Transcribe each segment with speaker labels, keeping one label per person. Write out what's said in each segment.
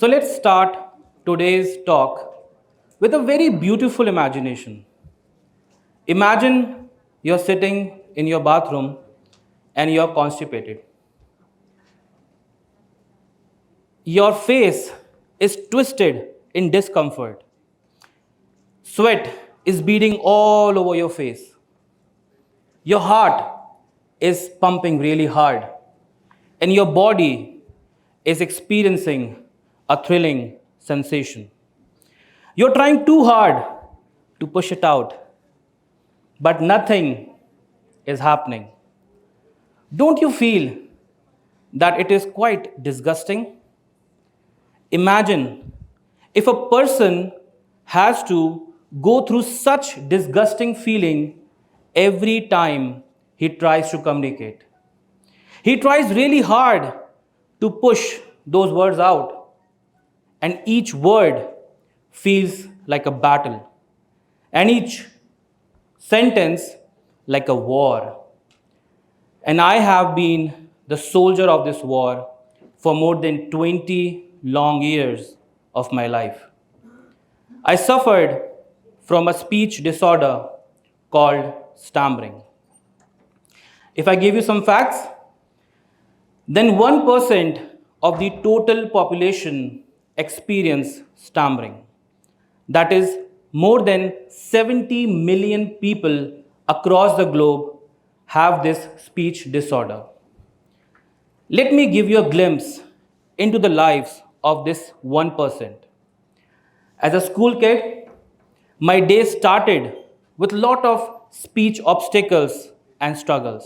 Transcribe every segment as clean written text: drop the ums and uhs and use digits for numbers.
Speaker 1: So let's start today's talk with a very beautiful imagination. Imagine you're sitting in your bathroom and you're constipated. Your face is twisted in discomfort. Sweat is beading all over your face. Your heart is pumping really hard, and your body is experiencing a thrilling sensation. You're trying too hard to push it out, but nothing is happening. Don't you feel that it is quite disgusting? Imagine if a person has to go through such disgusting feeling every time he tries to communicate. He tries really hard to push those words out, and each word feels like a battle, and each sentence like a war. And I have been the soldier of this war for more than 20 long years of my life. I suffered from a speech disorder called stammering. If I give you some facts, then 1% of the total population experience stammering. That is, more than 70 million people across the globe have this speech disorder. Let me give you a glimpse into the lives of this 1%. As a school kid, my day started with a lot of speech obstacles and struggles.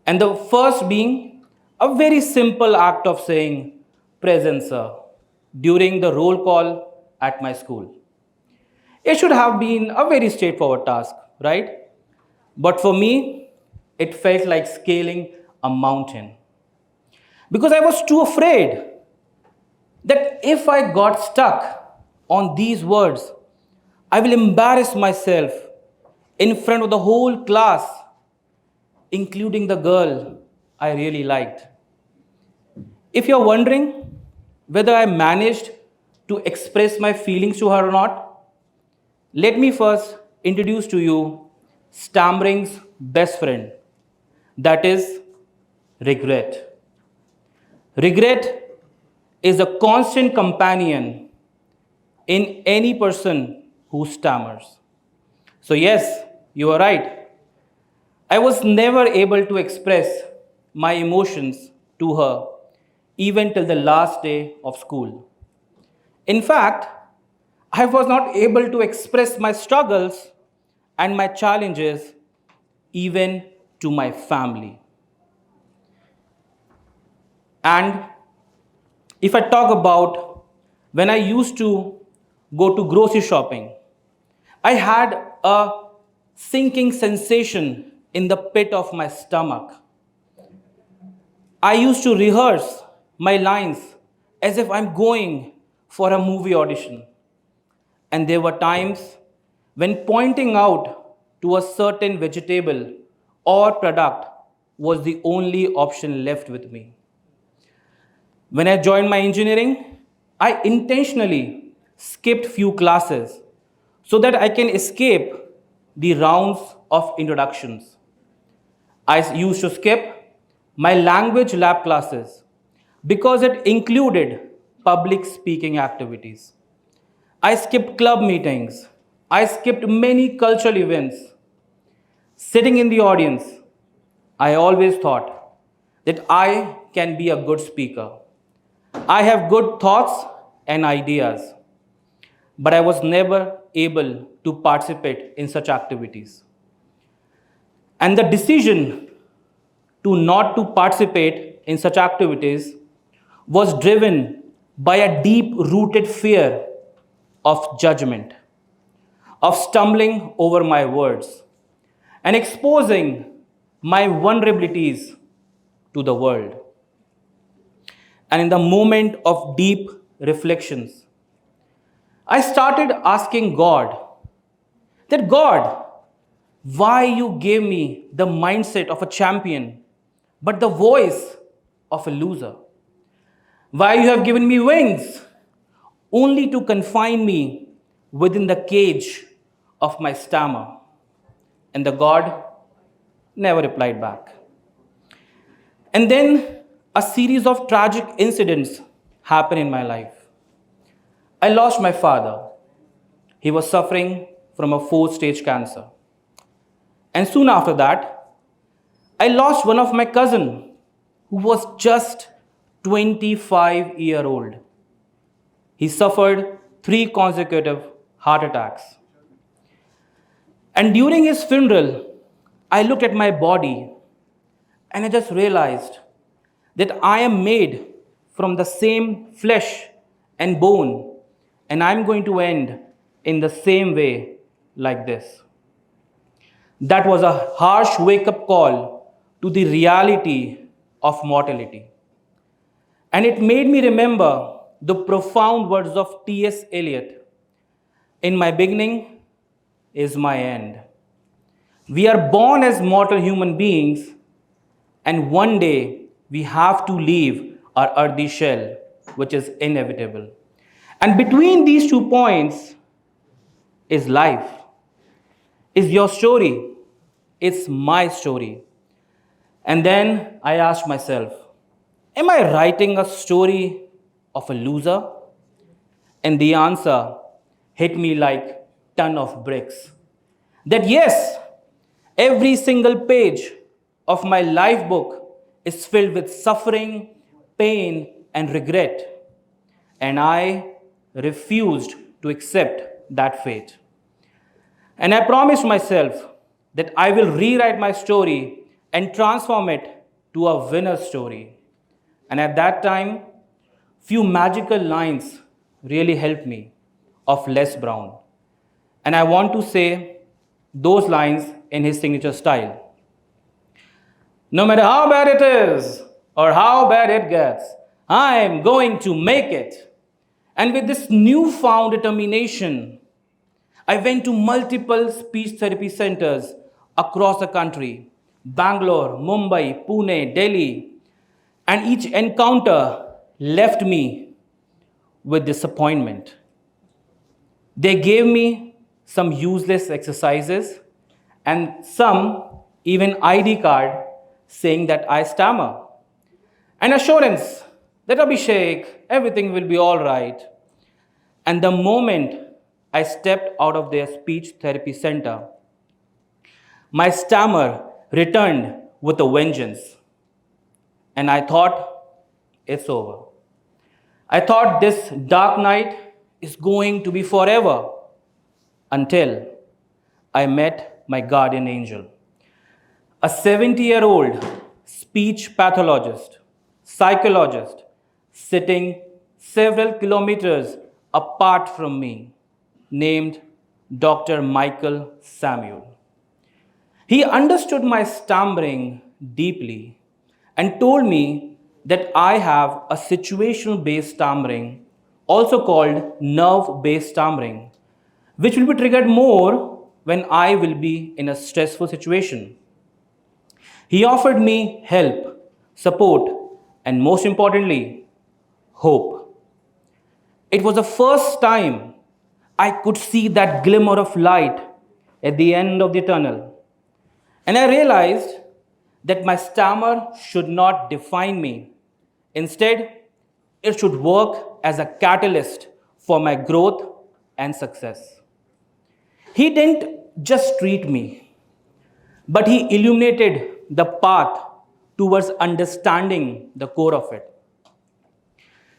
Speaker 1: And the first being a very simple act of saying present sir during the roll call at my school. It should have been a very straightforward task, right? But for me, it felt like scaling a mountain because I was too afraid that if I got stuck on these words, I will embarrass myself in front of the whole class, including the girl I really liked. If you're wondering whether I managed to express my feelings to her or not, let me first introduce to you stammering's best friend, that is regret. Regret is a constant companion in any person who stammers. So, yes, you are right. I was never able to express my emotions to her even till the last day of school. In fact, I was not able to express my struggles and my challenges even to my family. And if I talk about when I used to go to grocery shopping, I had a sinking sensation in the pit of my stomach. I used to rehearse my lines as if I'm going for a movie audition. And there were times when pointing out to a certain vegetable or product was the only option left with me. When I joined my engineering, I intentionally skipped few classes so that I can escape the rounds of introductions. I used to skip my language lab classes because it included public speaking activities. I skipped club meetings. I skipped many cultural events. Sitting in the audience, I always thought that I can be a good speaker. I have good thoughts and ideas, but I was never able to participate in such activities. And the decision to not to participate in such activities was driven by a deep rooted fear of judgment, of stumbling over my words, and exposing my vulnerabilities to the world. And in the moment of deep reflections, I started asking God that God, why you gave me the mindset of a champion but the voice of a loser? Why you have given me wings, only to confine me within the cage of my stammer? And the God never replied back. And then a series of tragic incidents happened in my life. I lost my father. He was suffering from a 4th stage cancer. And soon after that, I lost one of my cousin who was just 25-year-old. He suffered 3 consecutive heart attacks. And during his funeral, I looked at my body and I just realized that I am made from the same flesh and bone, and I'm going to end in the same way like this. That was a harsh wake up call to the reality of mortality. And it made me remember the profound words of T.S. Eliot: "In my beginning is my end." We are born as mortal human beings, and one day we have to leave our earthy shell, which is inevitable. And between these 2 points is life, is your story, it's my story. And then I asked myself, am I writing a story of a loser? And the answer hit me like ton of bricks. That yes, every single page of my life book is filled with suffering, pain, and regret. And I refused to accept that fate. And I promised myself that I will rewrite my story and transform it to a winner story. And at that time, few magical lines really helped me of Les Brown. And I want to say those lines in his signature style. No matter how bad it is or how bad it gets, I'm going to make it. And with this newfound determination, I went to multiple speech therapy centers across the country: Bangalore, Mumbai, Pune, Delhi. And each encounter left me with disappointment. They gave me some useless exercises and some even ID card saying that I stammer. An assurance that Abhishek, everything will be all right. And the moment I stepped out of their speech therapy center, my stammer returned with a vengeance. And I thought, it's over. I thought this dark night is going to be forever until I met my guardian angel, a 70-year-old speech pathologist, psychologist, sitting several kilometers apart from me, named Dr. Michael Samuel. He understood my stammering deeply and told me that I have a situational based stammering, also called nerve based stammering, which will be triggered more when I will be in a stressful situation. He offered me help, support, and most importantly, hope. It was the first time I could see that glimmer of light at the end of the tunnel. And I realized that my stammer should not define me. Instead, it should work as a catalyst for my growth and success. He didn't just treat me, but he illuminated the path towards understanding the core of it.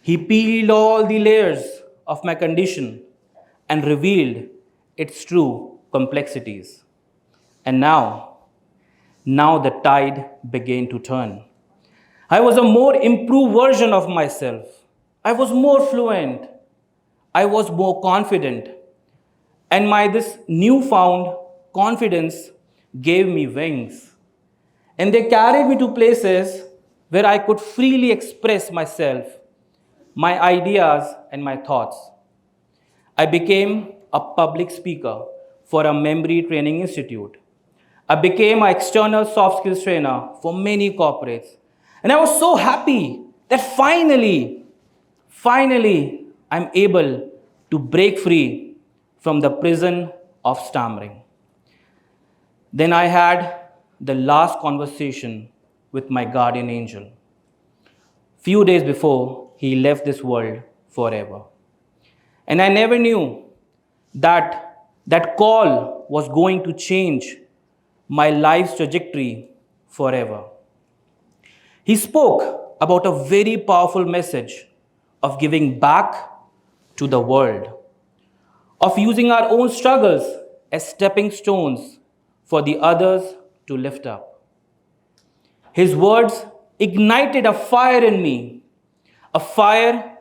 Speaker 1: He peeled all the layers of my condition and revealed its true complexities. And now the tide began to turn. I was a more improved version of myself. I was more fluent. I was more confident. And my this newfound confidence gave me wings. And they carried me to places where I could freely express myself, my ideas, and my thoughts. I became a public speaker for a memory training institute. I became an external soft skills trainer for many corporates. And I was so happy that finally Finally, I'm able to break free from the prison of stammering. Then I had the last conversation with my guardian angel. Few days before he left this world forever. And I never knew that that call was going to change my life's trajectory forever. He spoke about a very powerful message of giving back to the world, of using our own struggles as stepping stones for the others to lift up. His words ignited a fire in me, a fire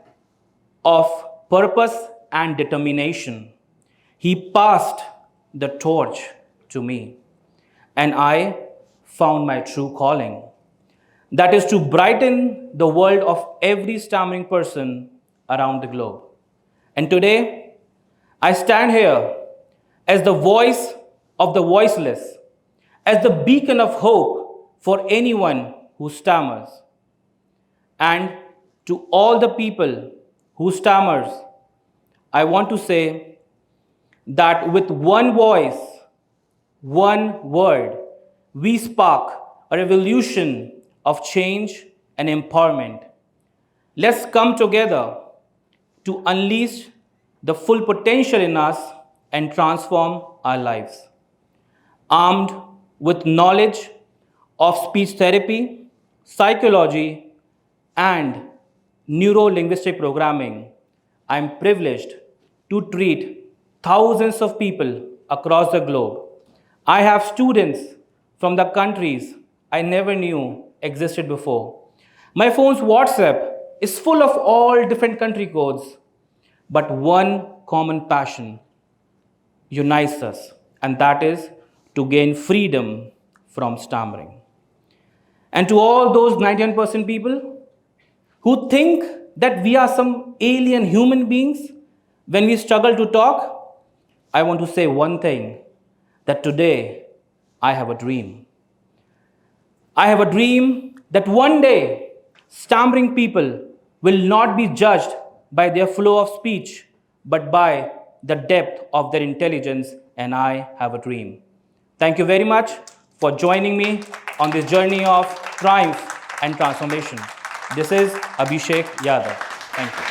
Speaker 1: of purpose and determination. He passed the torch to me, and I found my true calling. That is to brighten the world of every stammering person around the globe. And today, I stand here as the voice of the voiceless, as the beacon of hope for anyone who stammers. And to all the people who stammers, I want to say that with one voice, one word, we spark a revolution of change and empowerment. Let's come together to unleash the full potential in us and transform our lives. Armed with knowledge of speech therapy, psychology, and neuro-linguistic programming, I am privileged to treat thousands of people across the globe. I have students from the countries I never knew existed before. My phone's WhatsApp is full of all different country codes, but one common passion unites us, and that is to gain freedom from stammering. And to all those 99% people who think that we are some alien human beings when we struggle to talk, I want to say one thing, that today I have a dream. I have a dream that one day stammering people will not be judged by their flow of speech, but by the depth of their intelligence, and I have a dream. Thank you very much for joining me on this journey of triumph and transformation. This is Abhishek Yadav. Thank you.